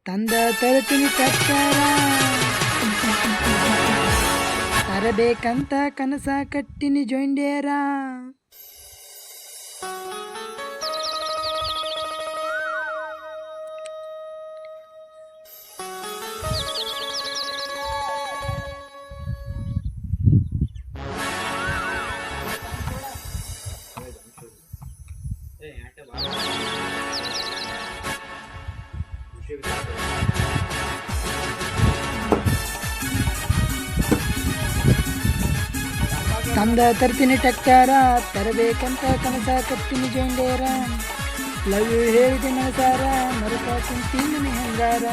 ತಂದ ತರುತ್ತೀನಿ ಕಟ್ಟಾರ ತರಬೇಕಂತ ಕನಸ ಕಟ್ಟಿನಿ ಜೊಂಡೇರ ತಂದ ತರ್ತೀನಿ ಟ್ಯಾಕ್ಟಾರ ತರಬೇಕಂತ ಕನಸ ಕಟ್ಟಿನಿ ಜೊಂಡೇರ ಲವ್ ಯು ಹೇಳಿದೆ ಮನಸಾರ ಮರುತ ಕುಂತೀನಿ ಹೆಂಗಾರ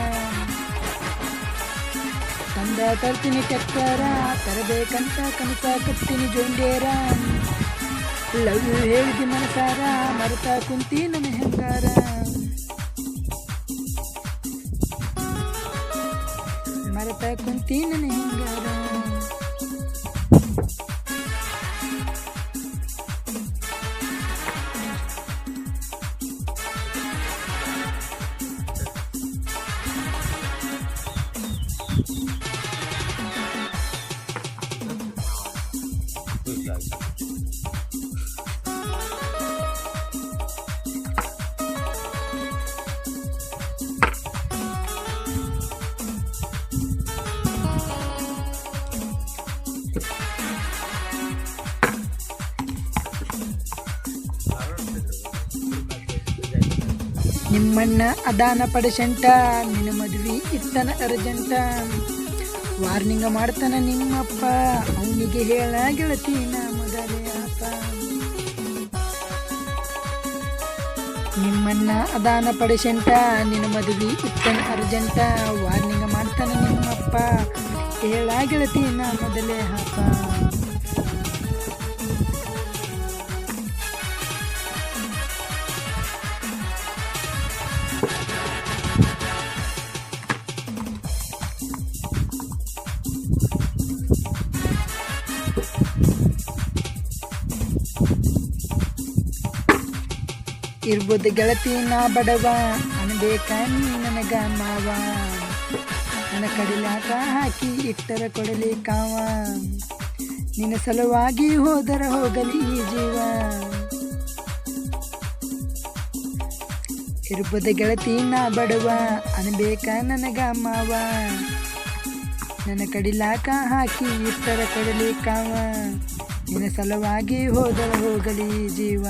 ತಂದ ತರ್ತೀನಿ ಟ್ಯಾಕ್ಟಾರ ತರಬೇಕಂತ ಕನಸ ಕಟ್ಟಿನಿ ಜೊಂಡೇರ ಲವ್ ಯು ಹೇಳಿದೆ ಮನಸಾರ ಮರುತ ಕುಂತೀನಿ ಹೆಂಗಾರ ಮರುತ ಕುಂತೀನಿ ಹೆಂಗಾರ ನಿಮ್ಮಣ್ಣ ಅದಾನ ಪಡಶಂಟ ನಿನ್ನ ಮದುವೆ ಇತ್ತನ ಅರ್ಜೆಂಟ ವಾರ್ನಿಂಗ್ ಮಾಡ್ತಾನ ನಿಮ್ಮಪ್ಪ ಅವನಿಗೆ ಹೇಳ ಗೆಳತಿನ ಮೊದಲೇ ಅಪ್ಪ ನಿಮ್ಮಣ್ಣ ಅದಾನ ಪಡಶಂಟ ನಿನ್ನ ಮದುವೆ ಇತ್ತನ ಅರ್ಜೆಂಟ ವಾರ್ನಿಂಗ್ ಮಾಡ್ತಾನ ನಿಮ್ಮಪ್ಪ ಹೇಳ ಗೆಳತಿನ ಮೊದಲೇ ಅಪ್ಪ ಇರ್ಬೋದು ಗೆಳತಿ ನಾ ಬಡವ ಅನ್ಬೇಕ ನೀ ನನಗ ಮಾವ ನನ್ನ ಕಡಿಲಾಕ ಹಾಕಿ ಇಟ್ಟರ ಕೊಡಲಿ ಕಾವ ನಿನ್ನ ಸಲುವಾಗಿ ಹೋದರ ಹೋಗಲಿ ಈ ಜೀವ ಇರ್ಬೋದು ಗೆಳತಿ ನಾ ಬಡವ ಅನ್ಬೇಕ ನನಗ ಮಾವ ನನ್ನ ಕಡಿಲಾಕ ಹಾಕಿ ಇಟ್ಟರ ಕೊಡಲಿ ಕಾವ ನಿನ್ನ ಸಲುವಾಗಿ ಹೋದರ ಹೋಗಲಿ ಈ ಜೀವ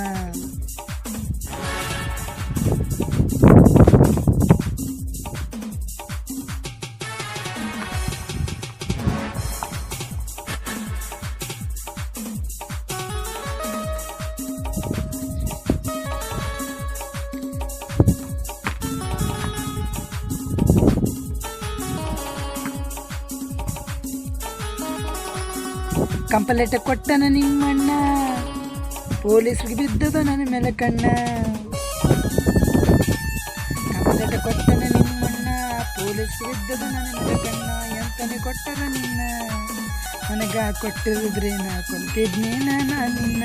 ಕಂಪ್ಲೇಂಟ್ ಕೊಟ್ಟನ ನಿಮ್ಮಣ್ಣ ಪೊಲೀಸ್ರಿಗೆ ಬಿದ್ದದ ನನ್ನ ಮೇಲೆ ಕಣ್ಣ ಕಂಪ್ಲೇಂಟ್ ಕೊಟ್ಟನ ನಿಮ್ಮಣ್ಣ ಪೊಲೀಸ್ಗೆ ಬಿದ್ದದ ನನ್ನ ಮೇಲೆ ಕಣ್ಣ ಎಂತನೇ ಕೊಟ್ಟರ ನಿನ್ನ ನನಗ ಕೊಟ್ಟಿದ್ರೆ ನಾ ಕೊಲ್ತಿದ್ನಿ ನಿನ್ನ